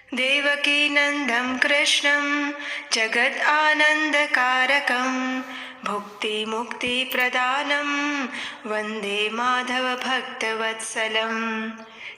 देवकी नंदं कृष्णं जगत् आनंदकारकं भुक्ति मुक्ति प्रदानम वंदे माधव भक्तवत्सलम।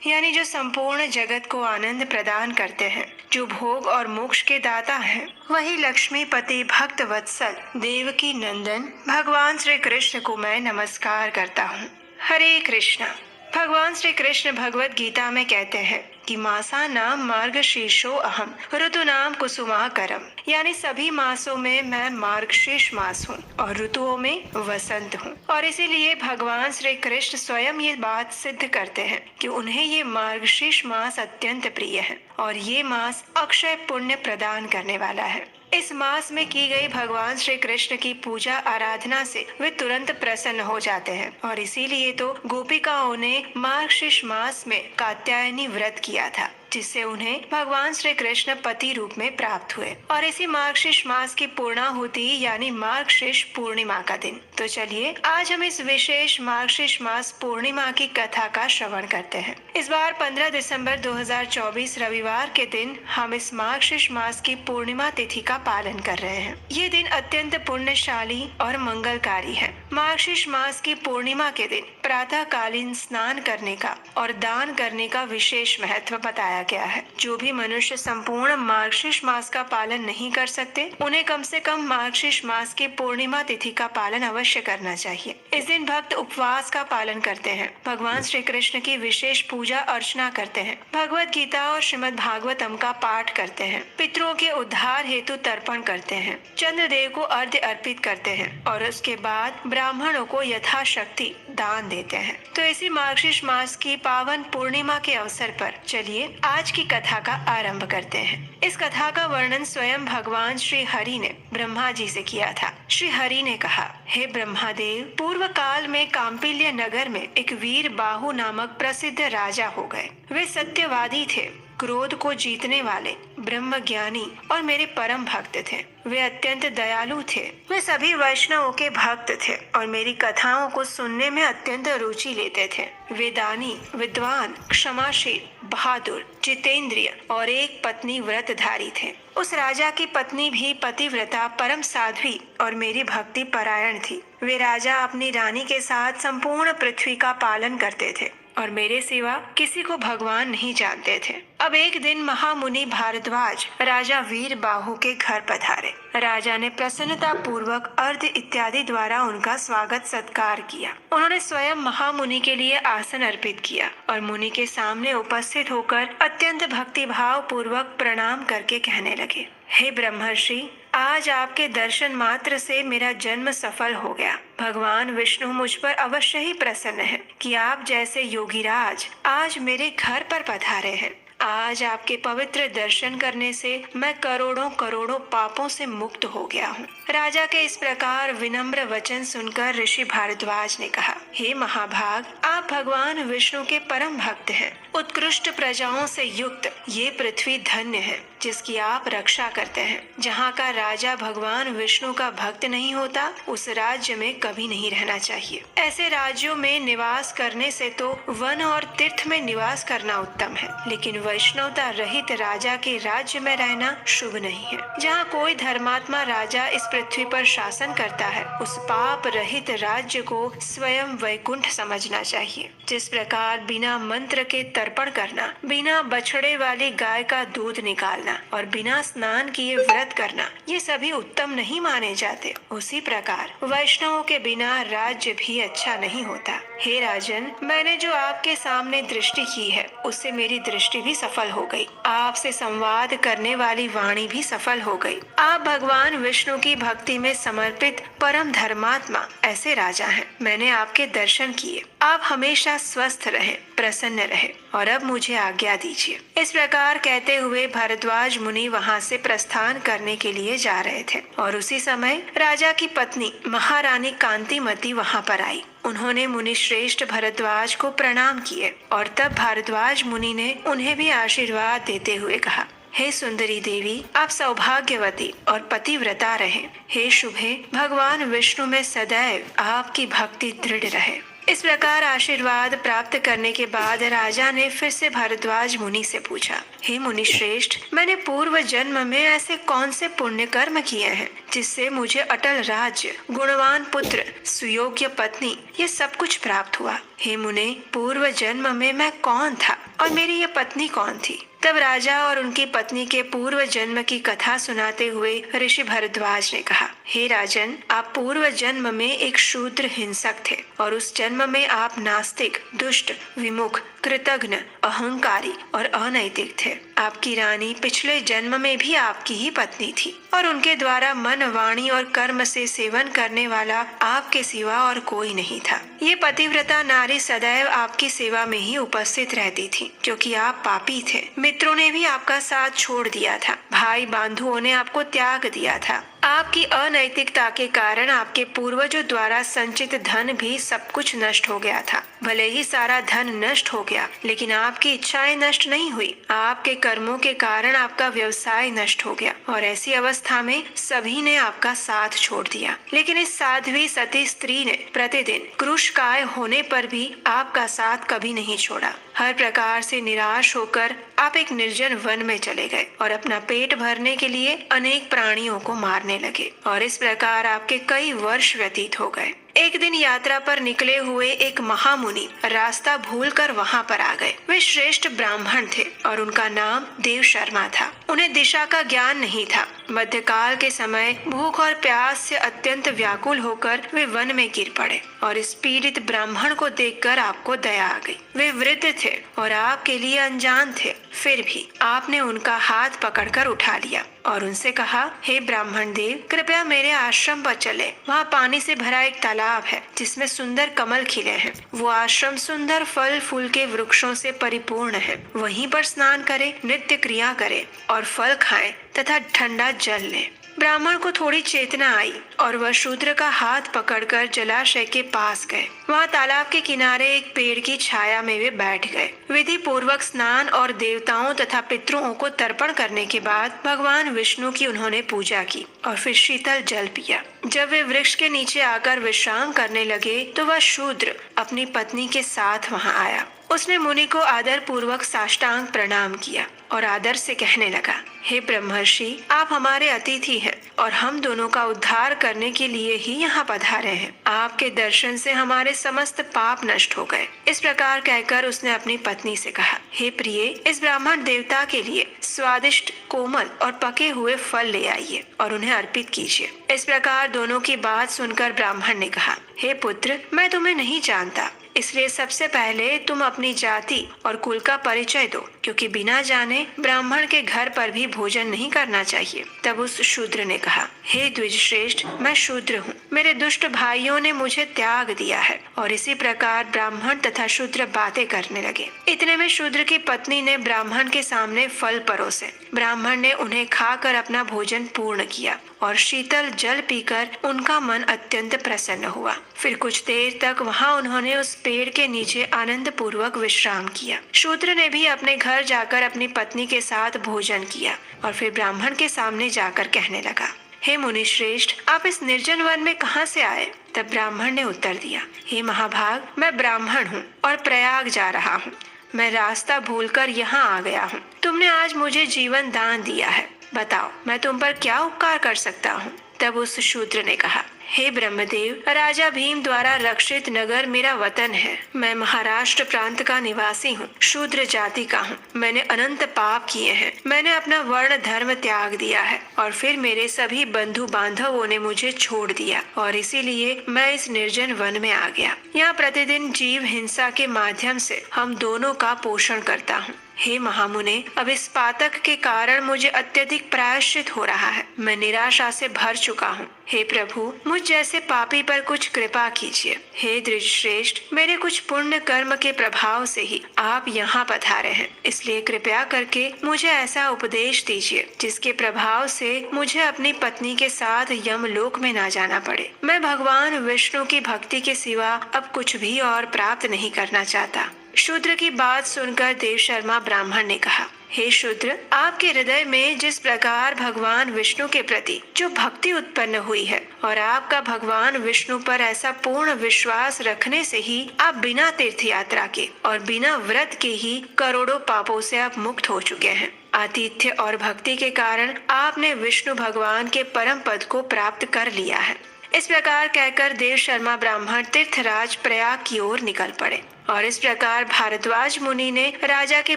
यानी जो संपूर्ण जगत को आनंद प्रदान करते हैं, जो भोग और मोक्ष के दाता हैं, वही लक्ष्मीपति भक्त वत्सल देवकी नंदन भगवान श्री कृष्ण को मैं नमस्कार करता हूँ। हरे कृष्णा। भगवान श्री कृष्ण भगवत गीता में कहते हैं कि मासा नाम मार्गशीर्षो अहम ऋतु नाम कुसुमाकरम, यानी सभी मासों में मैं मार्गशीर्ष मास हूँ और ऋतुओं में वसंत हूँ। और इसीलिए भगवान श्री कृष्ण स्वयं ये बात सिद्ध करते हैं कि उन्हें ये मार्गशीर्ष मास अत्यंत प्रिय है और ये मास अक्षय पुण्य प्रदान करने वाला है। इस मास में की गई भगवान श्री कृष्ण की पूजा आराधना से वे तुरंत प्रसन्न हो जाते हैं और इसीलिए तो गोपिकाओं ने मार्गशीर्ष मास में कात्यायनी व्रत किया था, जिससे उन्हें भगवान श्री कृष्ण पति रूप में प्राप्त हुए। और इसी मार्गशीर्ष मास की पूर्णाहुति यानी मार्गशीर्ष पूर्णिमा का दिन। तो चलिए आज हम इस विशेष मार्गशीर्ष मास पूर्णिमा की कथा का श्रवण करते हैं। इस बार 15 दिसंबर 2024 रविवार के दिन हम इस मार्गशीर्ष मास की पूर्णिमा तिथि का पालन कर रहे हैं। ये दिन अत्यंत पुण्यशाली और मंगलकारी है। मार्गशीर्ष मास की पूर्णिमा के दिन प्रातः कालीन स्नान करने का और दान करने का विशेष महत्व बताया गया है। जो भी मनुष्य संपूर्ण मार्गशीर्ष मास का पालन नहीं कर सकते, उन्हें कम से कम मार्गशीर्ष मास की पूर्णिमा तिथि का पालन अवश्य करना चाहिए। इस दिन भक्त उपवास का पालन करते हैं, भगवान श्री कृष्ण की विशेष पूजा अर्चना करते हैं, भगवत गीता और श्रीमद् भागवतम का पाठ करते हैं, पितरों के उद्धार हेतु तर्पण करते हैं, चंद्रदेव को अर्घ्य अर्पित करते हैं और उसके बाद ब्राह्मणों को यथाशक्ति दान देते हैं। तो इसी मार्गशीर्ष मास की पावन पूर्णिमा के अवसर पर चलिए आज की कथा का आरंभ करते हैं। इस कथा का वर्णन स्वयं भगवान श्री हरि ने ब्रह्मा जी से किया था। श्री हरि ने कहा, हे ब्रह्मादेव, पूर्व काल में काम्पिल्य नगर में एक वीर बाहु नामक प्रसिद्ध राजा हो गए। वे सत्यवादी थे, क्रोध को जीतने वाले, ब्रह्म ज्ञानी और मेरे परम भक्त थे। वे अत्यंत दयालु थे। वे सभी वैष्णवों के भक्त थे और मेरी कथाओं को सुनने में अत्यंत रुचि लेते थे। वे दानी, विद्वान, क्षमाशील, बहादुर, जितेंद्रिय और एक पत्नी व्रतधारी थे। उस राजा की पत्नी भी पतिव्रता, परम साध्वी और मेरी भक्ति परायण थी। वे राजा अपनी रानी के साथ संपूर्ण पृथ्वी का पालन करते थे और मेरे सिवा किसी को भगवान नहीं जानते थे। अब एक दिन महामुनि भारद्वाज राजा वीर बाहु के घर पधारे। राजा ने प्रसन्नता पूर्वक अर्घ्य इत्यादि द्वारा उनका स्वागत सत्कार किया। उन्होंने स्वयं महामुनि के लिए आसन अर्पित किया और मुनि के सामने उपस्थित होकर अत्यंत भक्ति भाव पूर्वक प्रणाम करके कहने लगे, हे ब्रह्मर्षि, आज आपके दर्शन मात्र से मेरा जन्म सफल हो गया। भगवान विष्णु मुझ पर अवश्य ही प्रसन्न है कि आप जैसे योगीराज आज मेरे घर पर पधारे हैं। आज आपके पवित्र दर्शन करने से मैं करोड़ों करोड़ों पापों से मुक्त हो गया हूँ। राजा के इस प्रकार विनम्र वचन सुनकर ऋषि भारद्वाज ने कहा, हे महाभाग, आप भगवान विष्णु के परम भक्त हैं। उत्कृष्ट प्रजाओं से युक्त ये पृथ्वी धन्य है जिसकी आप रक्षा करते हैं। जहाँ का राजा भगवान विष्णु का भक्त नहीं होता, उस राज्य में कभी नहीं रहना चाहिए। ऐसे राज्यों में निवास करने से तो वन और तीर्थ में निवास करना उत्तम है, लेकिन वैष्णवता रहित राजा के राज्य में रहना शुभ नहीं है। जहाँ कोई धर्मात्मा राजा इस पृथ्वी पर शासन करता है, उस पाप रहित राज्य को स्वयं वैकुंठ समझना चाहिए। जिस प्रकार बिना मंत्र के तर्पण करना, बिना बछड़े वाली गाय का दूध निकालना और बिना स्नान किए व्रत करना, ये सभी उत्तम नहीं माने जाते, उसी प्रकार वैष्णवों के बिना राज्य भी अच्छा नहीं होता। हे राजन, मैंने जो आपके सामने दृष्टि की है, उससे मेरी दृष्टि भी सफल हो गई। आपसे संवाद करने वाली वाणी भी सफल हो गई। आप भगवान विष्णु की भक्ति में समर्पित परम धर्मात्मा ऐसे राजा हैं। मैंने आपके दर्शन किए। आप हमेशा स्वस्थ रहें, प्रसन्न रहें और अब मुझे आज्ञा दीजिए। इस प्रकार कहते हुए भारद्वाज मुनि वहाँ से प्रस्थान करने के लिए जा रहे थे और उसी समय राजा की पत्नी महारानी कांतिमती वहाँ पर आई। उन्होंने मुनि श्रेष्ठ भारद्वाज को प्रणाम किए और तब भारद्वाज मुनि ने उन्हें भी आशीर्वाद देते हुए कहा, हे सुंदरी देवी, आप सौभाग्यवती और पतिव्रता रहें। हे शुभे, भगवान विष्णु में सदैव आपकी भक्ति दृढ़ रहे। इस प्रकार आशीर्वाद प्राप्त करने के बाद राजा ने फिर से भारद्वाज मुनि से पूछा, हे मुनि श्रेष्ठ, मैंने पूर्व जन्म में ऐसे कौन से पुण्य कर्म किए हैं जिससे मुझे अटल राज्य, गुणवान पुत्र, सुयोग्य पत्नी ये सब कुछ प्राप्त हुआ। हे मुने, पूर्व जन्म में मैं कौन था और मेरी ये पत्नी कौन थी? तब राजा और उनकी पत्नी के पूर्व जन्म की कथा सुनाते हुए ऋषि भरद्वाज ने कहा, हे राजन, आप पूर्व जन्म में एक शूद्र हिंसक थे और उस जन्म में आप नास्तिक, दुष्ट, विमुख, कृतघ्न, अहंकारी और अनैतिक थे। आपकी रानी पिछले जन्म में भी आपकी ही पत्नी थी और उनके द्वारा मन, वाणी और कर्म से सेवन करने वाला आपके सिवा और कोई नहीं था। ये पतिव्रता नारी सदैव आपकी सेवा में ही उपस्थित रहती थी, क्योंकि आप पापी थे। मित्रों ने भी आपका साथ छोड़ दिया था, भाई बंधुओं ने आपको त्याग दिया था। आपकी अनैतिकता के कारण आपके पूर्वजों द्वारा संचित धन भी सब कुछ नष्ट हो गया था। भले ही सारा धन नष्ट हो गया, लेकिन आपकी इच्छाएं नष्ट नहीं हुई। आपके कर्मों के कारण आपका व्यवसाय नष्ट हो गया और ऐसी अवस्था में सभी ने आपका साथ छोड़ दिया। लेकिन इस साध्वी सती स्त्री ने प्रतिदिन क्रूशकाय होने पर भी आपका साथ कभी नहीं छोड़ा। हर प्रकार से निराश होकर आप एक निर्जन वन में चले गए और अपना पेट भरने के लिए अनेक प्राणियों को मारने लगे और इस प्रकार आपके कई वर्ष व्यतीत हो गए। एक दिन यात्रा पर निकले हुए एक महामुनि रास्ता भूलकर वहां पर आ गए। वे श्रेष्ठ ब्राह्मण थे और उनका नाम देव शर्मा था। उन्हें दिशा का ज्ञान नहीं था। मध्यकाल के समय भूख और प्यास से अत्यंत व्याकुल होकर वे वन में गिर पड़े और इस पीड़ित ब्राह्मण को देखकर आपको दया आ गई। वे वृद्ध थे और आपके लिए अनजान थे, फिर भी आपने उनका हाथ पकड़कर उठा लिया और उनसे कहा, हे ब्राह्मण देव, कृपया मेरे आश्रम पर चले। वहाँ पानी से भरा एक तालाब है जिसमें सुंदर कमल खिले हैं। वो आश्रम सुंदर फल फूल के वृक्षों से परिपूर्ण है। वहीं पर स्नान करें, नित्य क्रिया करें और फल खाएं तथा ठंडा जल लें। ब्राह्मण को थोड़ी चेतना आई और वह शूद्र का हाथ पकड़कर जलाशय के पास गए। वहाँ तालाब के किनारे एक पेड़ की छाया में वे बैठ गए। विधि पूर्वक स्नान और देवताओं तथा पितरों को तर्पण करने के बाद भगवान विष्णु की उन्होंने पूजा की और फिर शीतल जल पिया। जब वे वृक्ष के नीचे आकर विश्राम करने लगे तो वह शूद्र अपनी पत्नी के साथ वहाँ आया। उसने मुनि को आदर पूर्वक साष्टांग प्रणाम किया और आदर से कहने लगा, हे ब्रह्मर्षि, आप हमारे अतिथि हैं और हम दोनों का उद्धार करने के लिए ही यहाँ पधारे हैं। आपके दर्शन से हमारे समस्त पाप नष्ट हो गए। इस प्रकार कहकर उसने अपनी पत्नी से कहा, हे प्रिय, इस ब्राह्मण देवता के लिए स्वादिष्ट, कोमल और पके हुए फल ले आइए और उन्हें अर्पित कीजिए। इस प्रकार दोनों की बात सुनकर ब्राह्मण ने कहा, हे पुत्र, मैं तुम्हें नहीं जानता, इसलिए सबसे पहले तुम अपनी जाति और कुल का परिचय दो, क्योंकि बिना जाने ब्राह्मण के घर पर भी भोजन नहीं करना चाहिए। तब उस शूद्र ने कहा, हे द्विज श्रेष्ठ, मैं शूद्र हूँ। मेरे दुष्ट भाइयों ने मुझे त्याग दिया है। और इसी प्रकार ब्राह्मण तथा शूद्र बातें करने लगे। इतने में शूद्र की पत्नी ने ब्राह्मण के सामने फल परोसे। ब्राह्मण ने उन्हें खाकर अपना भोजन पूर्ण किया और शीतल जल पीकर उनका मन अत्यंत प्रसन्न हुआ। फिर कुछ देर तक वहाँ उन्होंने उस पेड़ के नीचे आनंद पूर्वक विश्राम किया। शूद्र ने भी अपने घर जाकर अपनी पत्नी के साथ भोजन किया और फिर ब्राह्मण के सामने जाकर कहने लगा, हे मुनि श्रेष्ठ, आप इस निर्जन वन में कहाँ से आए? तब ब्राह्मण ने उत्तर दिया, हे महाभाग, मैं ब्राह्मण हूँ और प्रयाग जा रहा हूँ। मैं रास्ता भूलकर यहाँ आ गया हूँ। तुमने आज मुझे जीवन दान दिया है। बताओ, मैं तुम पर क्या उपकार कर सकता हूँ? तब उस शूद्र ने कहा, हे ब्रह्मदेव, राजा भीम द्वारा रक्षित नगर मेरा वतन है। मैं महाराष्ट्र प्रांत का निवासी हूँ, शूद्र जाति का हूँ। मैंने अनंत पाप किए हैं। मैंने अपना वर्ण धर्म त्याग दिया है और फिर मेरे सभी बंधु बांधवों ने मुझे छोड़ दिया और इसीलिए मैं इस निर्जन वन में आ गया। यहाँ प्रतिदिन जीव हिंसा के माध्यम से हम दोनों का पोषण करता हूँ। हे महामुने, अब इस पातक के कारण मुझे अत्यधिक प्रायश्चित हो रहा है। मैं निराशा से भर चुका हूँ। हे प्रभु, मुझ जैसे पापी पर कुछ कृपा कीजिए। हे द्विज श्रेष्ठ, मेरे कुछ पुण्य कर्म के प्रभाव से ही आप यहाँ पधारे हैं, इसलिए कृपया करके मुझे ऐसा उपदेश दीजिए जिसके प्रभाव से मुझे अपनी पत्नी के साथ यमलोक में ना जाना पड़े। मैं भगवान विष्णु की भक्ति के सिवा अब कुछ भी और प्राप्त नहीं करना चाहता। शूद्र की बात सुनकर देव शर्मा ब्राह्मण ने कहा, हे शूद्र, आपके हृदय में जिस प्रकार भगवान विष्णु के प्रति जो भक्ति उत्पन्न हुई है और आपका भगवान विष्णु पर ऐसा पूर्ण विश्वास रखने से ही आप बिना तीर्थ यात्रा के और बिना व्रत के ही करोड़ों पापों से आप मुक्त हो चुके हैं। आतिथ्य और भक्ति के कारण आपने विष्णु भगवान के परम पद को प्राप्त कर लिया है। इस प्रकार कहकर देव शर्मा ब्राह्मण तीर्थराज प्रयाग की ओर निकल पड़े और इस प्रकार भारद्वाज मुनि ने राजा के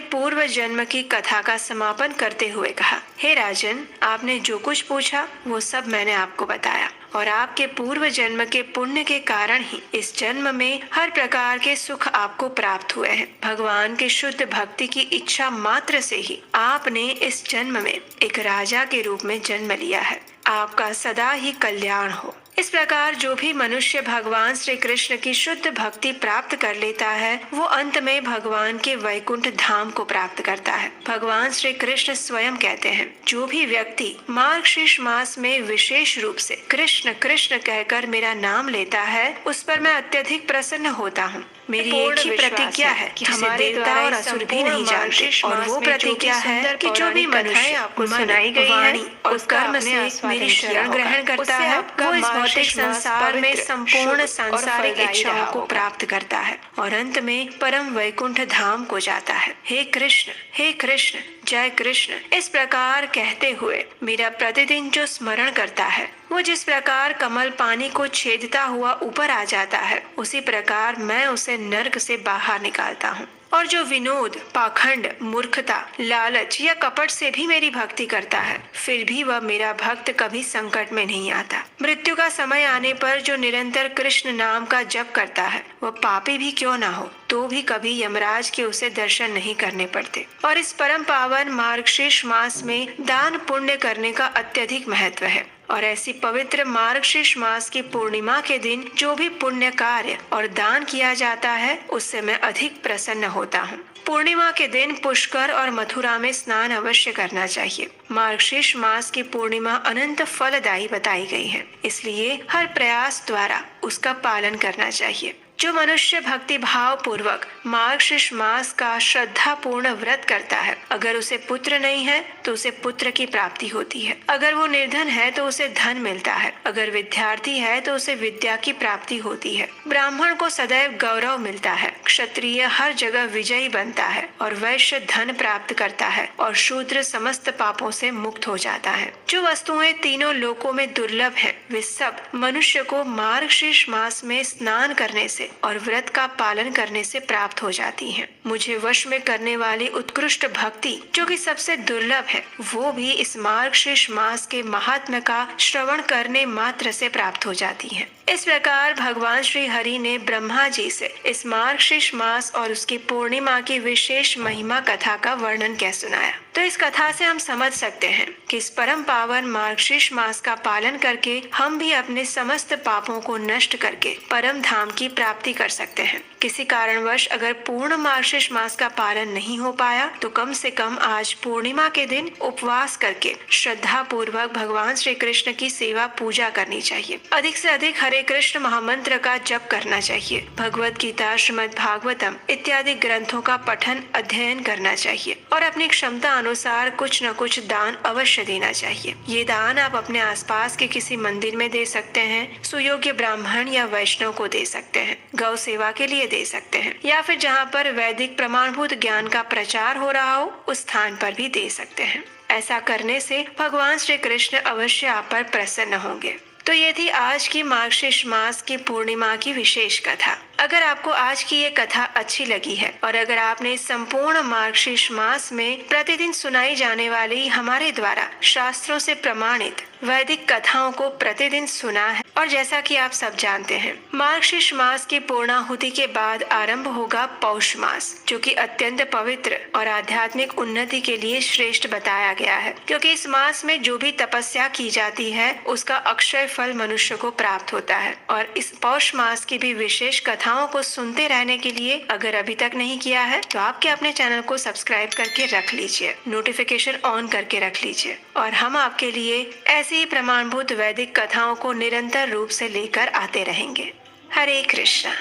पूर्व जन्म की कथा का समापन करते हुए कहा, हे राजन, आपने जो कुछ पूछा वो सब मैंने आपको बताया और आपके पूर्व जन्म के पुण्य के कारण ही इस जन्म में हर प्रकार के सुख आपको प्राप्त हुए हैं। भगवान के शुद्ध भक्ति की इच्छा मात्र से ही आपने इस जन्म में एक राजा के रूप में जन्म लिया है। आपका सदा ही कल्याण हो। इस प्रकार जो भी मनुष्य भगवान श्री कृष्ण की शुद्ध भक्ति प्राप्त कर लेता है वो अंत में भगवान के वैकुंठ धाम को प्राप्त करता है। भगवान श्री कृष्ण स्वयं कहते हैं, जो भी व्यक्ति मार्गशीर्ष मास में विशेष रूप से कृष्ण कृष्ण कहकर मेरा नाम लेता है उस पर मैं अत्यधिक प्रसन्न होता हूँ। मेरी एक ही प्रतिज्ञा है कि हमारे देवता और असुर भी नहीं जानते और वो प्रतिज्ञा है कि जो भी मनुष्य आपको सुनाई गई है और कर्म से मेरी शरण ग्रहण करता है वो इस भौतिक संसार में संपूर्ण सांसारिक इच्छाओं को प्राप्त करता है और अंत में परम वैकुंठ धाम को जाता है। हे कृष्ण, जय कृष्ण। इस प्रकार कहते हुए मेरा प्रतिदिन जो स्मरण करता है वो जिस प्रकार कमल पानी को छेदता हुआ ऊपर आ जाता है उसी प्रकार मैं उसे नर्क से बाहर निकालता हूँ। और जो विनोद, पाखंड, मूर्खता, लालच या कपट से भी मेरी भक्ति करता है फिर भी वह मेरा भक्त कभी संकट में नहीं आता। मृत्यु का समय आने पर जो निरंतर कृष्ण नाम का जप करता है वह पापी भी क्यों ना हो तो भी कभी यमराज के उसे दर्शन नहीं करने पड़ते। और इस परम पावन मार्गशीर्ष मास में दान पुण्य करने का अत्यधिक महत्व है और ऐसी पवित्र मार्गशीर्ष मास की पूर्णिमा के दिन जो भी पुण्य कार्य और दान किया जाता है उससे मैं अधिक प्रसन्न होता हूँ। पूर्णिमा के दिन पुष्कर और मथुरा में स्नान अवश्य करना चाहिए। मार्गशीर्ष मास की पूर्णिमा अनंत फलदायी बताई गई है, इसलिए हर प्रयास द्वारा उसका पालन करना चाहिए। जो मनुष्य भक्ति भाव पूर्वक मार्गशीर्ष मास का श्रद्धा पूर्ण व्रत करता है अगर उसे पुत्र नहीं है तो उसे पुत्र की प्राप्ति होती है। अगर वो निर्धन है तो उसे धन मिलता है। अगर विद्यार्थी है तो उसे विद्या की प्राप्ति होती है। ब्राह्मण को सदैव गौरव मिलता है। क्षत्रिय हर जगह विजयी बनता है और वैश्य धन प्राप्त करता है और शूद्र समस्त पापों से मुक्त हो जाता है। जो वस्तुएं तीनों लोकों में दुर्लभ है वे सब मनुष्य को मार्गशीर्ष मास में स्नान करने से और व्रत का पालन करने से प्राप्त हो जाती हैं। मुझे वश में करने वाली उत्कृष्ट भक्ति जो कि सबसे दुर्लभ है वो भी इस मार्गशीर्ष मास के महात्म्य का श्रवण करने मात्र से प्राप्त हो जाती है। इस प्रकार भगवान श्री हरि ने ब्रह्मा जी से इस मार्गशीर्ष मास और उसकी पूर्णिमा की विशेष महिमा कथा का वर्णन क्या सुनाया। तो इस कथा से हम समझ सकते हैं कि इस परम पावन मार्गशीर्ष मास का पालन करके हम भी अपने समस्त पापों को नष्ट करके परम धाम की प्राप्ति कर सकते हैं। किसी कारणवश अगर पूर्ण मार्गशीर्ष मास का पालन नहीं हो पाया तो कम से कम आज पूर्णिमा के दिन उपवास करके श्रद्धा पूर्वक भगवान श्री कृष्ण की सेवा पूजा करनी चाहिए। अधिक से अधिक हरे कृष्ण महामंत्र का जप करना चाहिए। भगवत गीता, श्रीमद् भागवतम इत्यादि ग्रंथों का पठन अध्ययन करना चाहिए और अपनी क्षमता अनुसार कुछ न कुछ दान अवश्य देना चाहिए। ये दान आप अपने आसपास के किसी मंदिर में दे सकते हैं, सुयोग्य ब्राह्मण या वैष्णव को दे सकते हैं, गौ सेवा के लिए दे सकते हैं या फिर जहाँ पर वैदिक प्रमाणभूत ज्ञान का प्रचार हो रहा हो उस स्थान पर भी दे सकते हैं। ऐसा करने से भगवान श्री कृष्ण अवश्य आप पर प्रसन्न होंगे। तो ये थी आज की मार्गशीर्ष मास की पूर्णिमा की विशेष कथा। अगर आपको आज की ये कथा अच्छी लगी है और अगर आपने संपूर्ण मार्गशीर्ष मास में प्रतिदिन सुनाई जाने वाली हमारे द्वारा शास्त्रों से प्रमाणित वैदिक कथाओं को प्रतिदिन सुना है और जैसा कि आप सब जानते हैं मार्गशीर्ष मास की पूर्णाहुति के बाद आरंभ होगा पौष मास, जो कि अत्यंत पवित्र और आध्यात्मिक उन्नति के लिए श्रेष्ठ बताया गया है, क्योंकि इस मास में जो भी तपस्या की जाती है उसका अक्षय फल मनुष्य को प्राप्त होता है। और इस पौष मास की भी विशेष कथाओं को सुनते रहने के लिए अगर अभी तक नहीं किया है तो आपके अपने चैनल को सब्सक्राइब करके रख लीजिए, नोटिफिकेशन ऑन करके रख लीजिए और हम आपके लिए ऐसी ही प्रमाणभूत वैदिक कथाओं को निरंतर रूप से लेकर आते रहेंगे। हरे कृष्णा।